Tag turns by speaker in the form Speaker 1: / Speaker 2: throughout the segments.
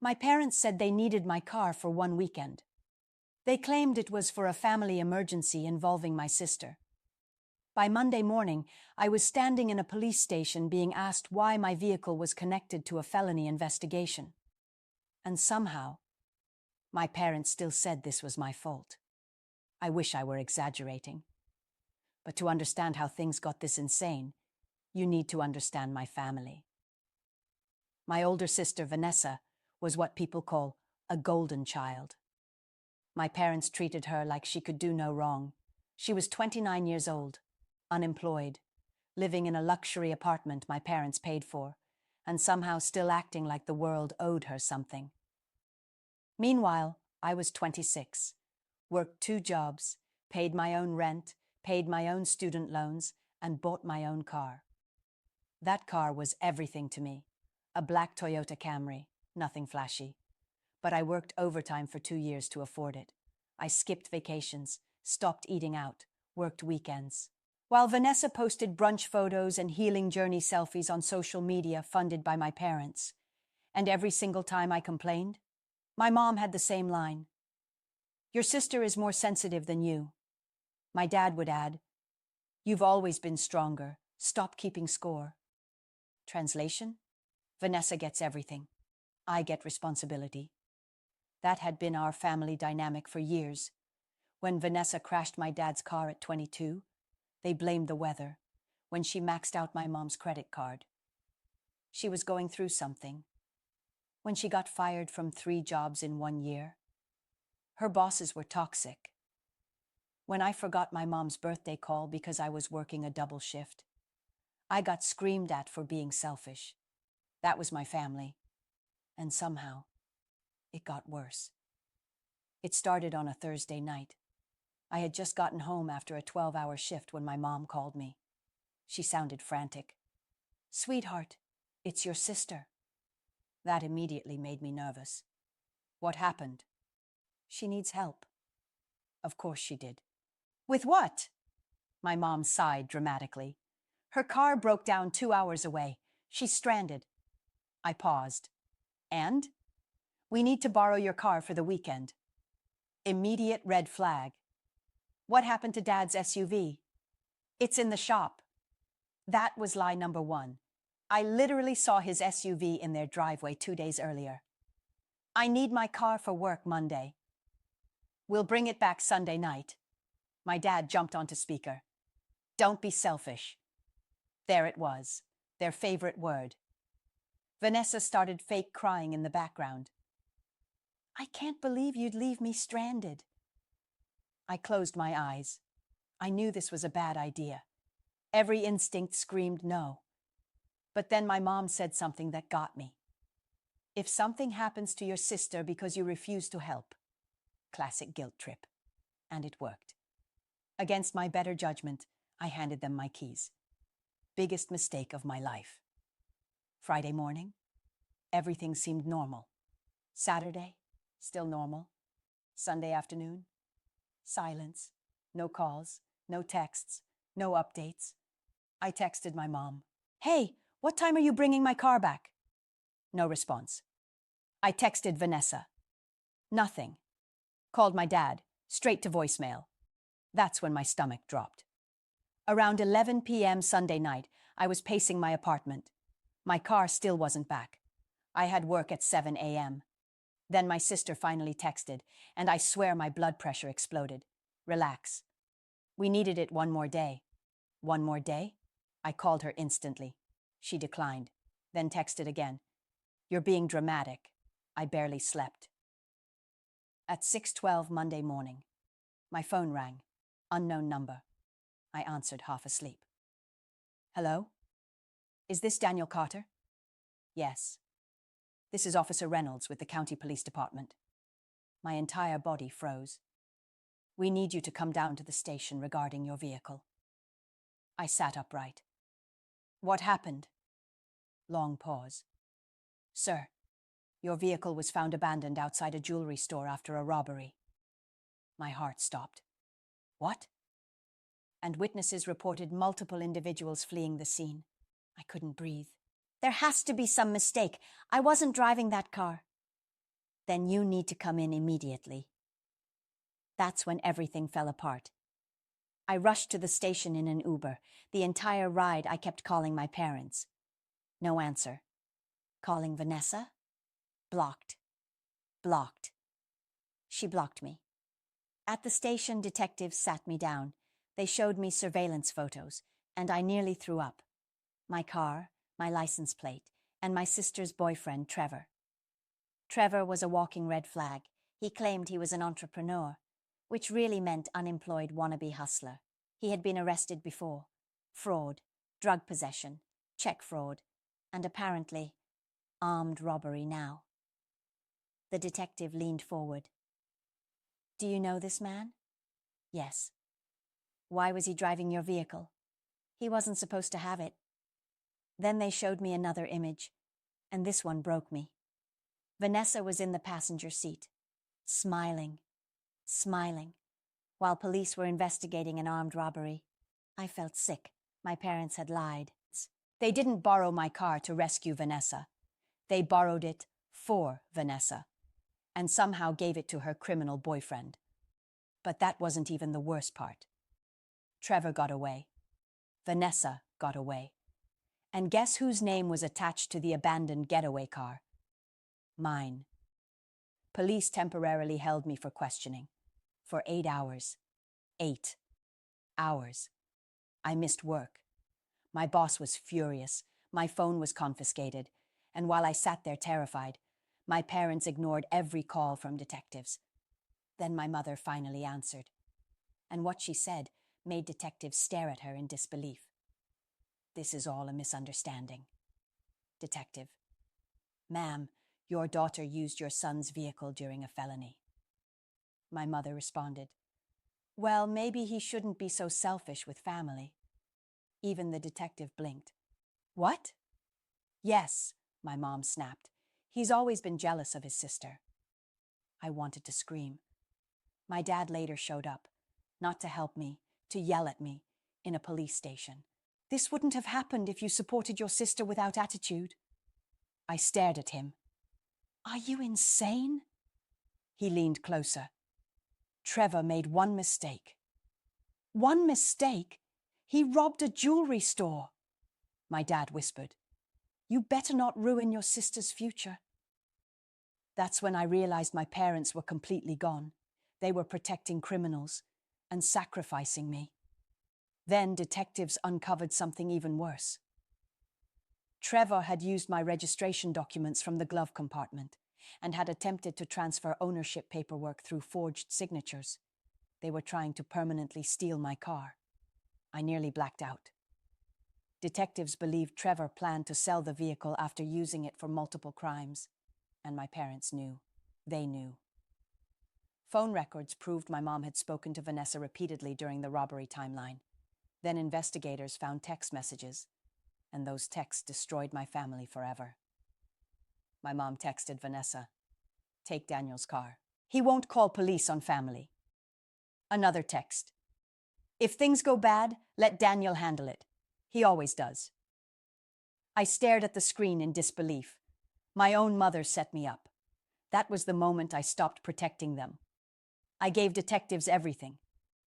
Speaker 1: My parents said they needed my car for one weekend. They claimed it was for a family emergency involving my sister. By Monday morning, I was standing in a police station being asked why my vehicle was connected to a felony investigation. And somehow, my parents still said this was my fault. I wish I were exaggerating. But to understand how things got this insane, you need to understand my family. My older sister, Vanessa, was what people call a golden child. My parents treated her like she could do no wrong. She was 29 years old, unemployed, living in a luxury apartment my parents paid for, and somehow still acting like the world owed her something. Meanwhile, I was 26, worked 2 jobs, paid my own rent, paid my own student loans, and bought my own car. That car was everything to me. A black Toyota Camry, nothing flashy. But I worked overtime for 2 years to afford it. I skipped vacations, stopped eating out, worked weekends. While Vanessa posted brunch photos and healing journey selfies on social media funded by my parents, and every single time I complained, my mom had the same line. "Your sister is more sensitive than you." My dad would add, "You've always been stronger. Stop keeping score." Translation? Vanessa gets everything. I get responsibility. That had been our family dynamic for years. When Vanessa crashed my dad's car at 22, they blamed the weather. When she maxed out my mom's credit card, she was going through something. When she got fired from 3 jobs in 1 year, her bosses were toxic. When I forgot my mom's birthday call because I was working a double shift, I got screamed at for being selfish. That was my family. And somehow, it got worse. It started on a Thursday night. I had just gotten home after a 12-hour shift when my mom called me. She sounded frantic. "Sweetheart, it's your sister." That immediately made me nervous. What happened? "She needs help." Of course she did. "With what?" My mom sighed dramatically. "Her car broke down 2 hours away. She's stranded." I paused. "And?" "We need to borrow your car for the weekend." Immediate red flag. "What happened to Dad's SUV?" "It's in the shop." That was lie number 1. I literally saw his SUV in their driveway 2 days earlier. "I need my car for work Monday." "We'll bring it back Sunday night." My dad jumped onto speaker. "Don't be selfish." There it was, their favorite word. Vanessa started fake crying in the background. "I can't believe you'd leave me stranded." I closed my eyes. I knew this was a bad idea. Every instinct screamed no. But then my mom said something that got me. "If something happens to your sister because you refuse to help." Classic guilt trip. And it worked. Against my better judgment, I handed them my keys. Biggest mistake of my life. Friday morning, everything seemed normal. Saturday, still normal. Sunday afternoon, silence. No calls, no texts, no updates. I texted my mom. "Hey, what time are you bringing my car back?" No response. I texted Vanessa. Nothing. Called my dad, straight to voicemail. That's when my stomach dropped. Around 11 p.m. Sunday night, I was pacing my apartment. My car still wasn't back. I had work at 7 a.m. Then my sister finally texted, and I swear my blood pressure exploded. "Relax. We needed it 1 more day." 1 more day? I called her instantly. She declined, then texted again. "You're being dramatic." I barely slept. At 6:12 Monday morning, my phone rang. Unknown number. I answered half asleep. "Hello? Is this Daniel Carter?" "Yes." "This is Officer Reynolds with the County Police Department." My entire body froze. "We need you to come down to the station regarding your vehicle." I sat upright. "What happened?" Long pause. "Sir, your vehicle was found abandoned outside a jewelry store after a robbery." My heart stopped. "What?" "And witnesses reported multiple individuals fleeing the scene." I couldn't breathe. "There has to be some mistake. I wasn't driving that car." Then you need to come in immediately. That's when everything fell apart. I rushed to the station in an Uber. The entire ride I kept calling my parents. No answer. Calling Vanessa? Blocked. Blocked. She blocked me. At the station, detectives sat me down. They showed me surveillance photos, and I nearly threw up. My car, my license plate, and my sister's boyfriend, Trevor. Trevor was a walking red flag. He claimed he was an entrepreneur, which really meant unemployed wannabe hustler. He had been arrested before. Fraud, drug possession, check fraud, and apparently armed robbery now. The detective leaned forward. Do you know this man? Yes. Why was he driving your vehicle? He wasn't supposed to have it. Then they showed me another image, and this one broke me. Vanessa was in the passenger seat, smiling, while police were investigating an armed robbery. I felt sick. My parents had lied. They didn't borrow my car to rescue Vanessa. They borrowed it for Vanessa, and somehow gave it to her criminal boyfriend. But that wasn't even the worst part. Trevor got away. Vanessa got away. And guess whose name was attached to the abandoned getaway car? Mine. Police temporarily held me for questioning. For 8 hours. 8 hours. I missed work. My boss was furious. My phone was confiscated. And while I sat there terrified, my parents ignored every call from detectives. Then my mother finally answered. And what she said made detectives stare at her in disbelief. This is all a misunderstanding. Detective. Ma'am, your daughter used your son's vehicle during a felony. My mother responded. Well, maybe he shouldn't be so selfish with family. Even the detective blinked. What? Yes, my mom snapped. He's always been jealous of his sister. I wanted to scream. My dad later showed up, not to help me, to yell at me, in a police station. This wouldn't have happened if you supported your sister without attitude. I stared at him. Are you insane? He leaned closer. Trevor made one mistake. One mistake? He robbed a jewelry store. My dad whispered. You better not ruin your sister's future. That's when I realized my parents were completely gone. They were protecting criminals and sacrificing me. Then detectives uncovered something even worse. Trevor had used my registration documents from the glove compartment and had attempted to transfer ownership paperwork through forged signatures. They were trying to permanently steal my car. I nearly blacked out. Detectives believed Trevor planned to sell the vehicle after using it for multiple crimes, and my parents knew. They knew. Phone records proved my mom had spoken to Vanessa repeatedly during the robbery timeline. Then investigators found text messages, and those texts destroyed my family forever. My mom texted Vanessa, take Daniel's car. He won't call police on family. Another text. If things go bad, let Daniel handle it. He always does. I stared at the screen in disbelief. My own mother set me up. That was the moment I stopped protecting them. I gave detectives everything.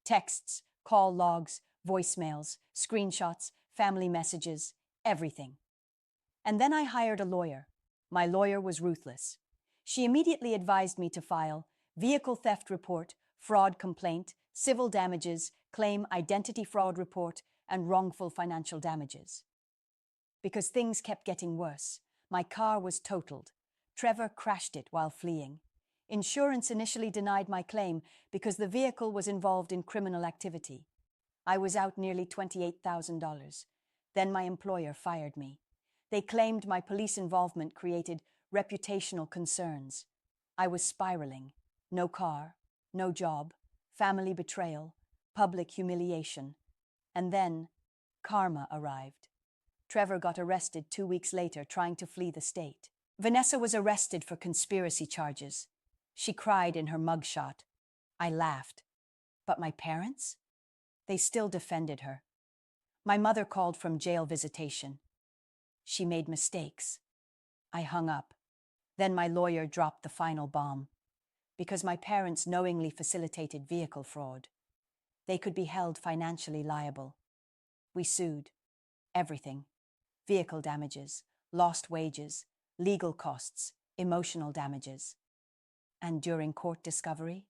Speaker 1: Texts, call logs, voicemails, screenshots, family messages, everything. And then I hired a lawyer. My lawyer was ruthless. She immediately advised me to file vehicle theft report, fraud complaint, civil damages, claim identity fraud report, and wrongful financial damages. Because things kept getting worse. My car was totaled. Trevor crashed it while fleeing. Insurance initially denied my claim because the vehicle was involved in criminal activity. I was out nearly $28,000. Then my employer fired me. They claimed my police involvement created reputational concerns. I was spiraling. No car, no job, family betrayal, public humiliation. And then, karma arrived. Trevor got arrested 2 weeks later trying to flee the state. Vanessa was arrested for conspiracy charges. She cried in her mugshot. I laughed. But my parents? They still defended her. My mother called from jail visitation. She made mistakes. I hung up. Then my lawyer dropped the final bomb. Because my parents knowingly facilitated vehicle fraud, they could be held financially liable. We sued. Everything. Vehicle damages, lost wages, legal costs, emotional damages. And during court discovery,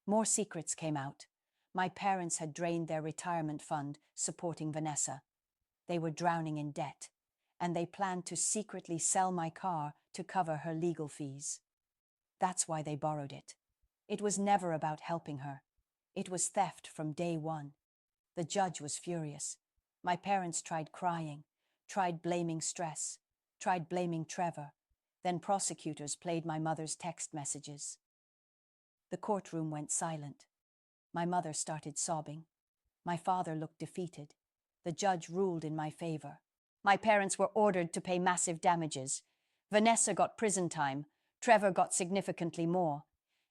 Speaker 1: more secrets came out. My parents had drained their retirement fund supporting Vanessa. They were drowning in debt, and they planned to secretly sell my car to cover her legal fees. That's why they borrowed it. It was never about helping her. It was theft from day one. The judge was furious. My parents tried crying, tried blaming stress, tried blaming Trevor. Then prosecutors played my mother's text messages. The courtroom went silent. My mother started sobbing. My father looked defeated. The judge ruled in my favor. My parents were ordered to pay massive damages. Vanessa got prison time. Trevor got significantly more.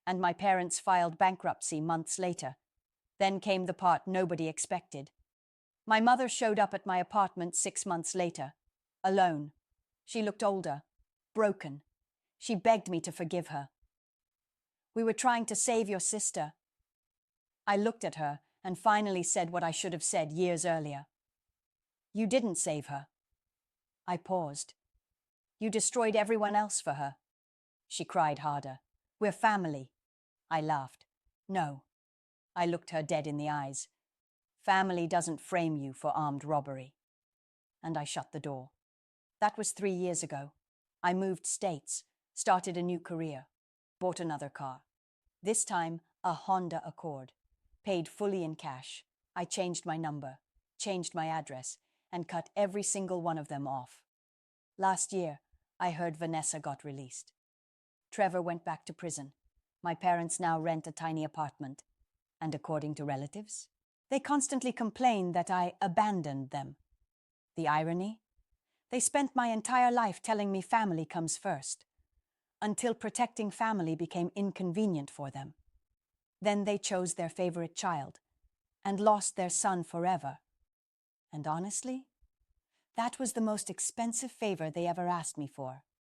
Speaker 1: And my parents filed bankruptcy months later. Then came the part nobody expected. My mother showed up at my apartment 6 months later, alone. She looked older, broken. She begged me to forgive her. "We were trying to save your sister." I looked at her and finally said what I should have said years earlier. "You didn't save her." I paused. "You destroyed everyone else for her." She cried harder. "We're family." I laughed. "No." I looked her dead in the eyes. "Family doesn't frame you for armed robbery." And I shut the door. That was 3 years ago. I moved states, started a new career, bought another car. This time, a Honda Accord. Paid fully in cash. I changed my number, changed my address, and cut every single one of them off. Last year, I heard Vanessa got released. Trevor went back to prison. My parents now rent a tiny apartment. And according to relatives, they constantly complain that I abandoned them. The irony? They spent my entire life telling me family comes first, until protecting family became inconvenient for them. Then they chose their favorite child and lost their son forever. And honestly, that was the most expensive favor they ever asked me for.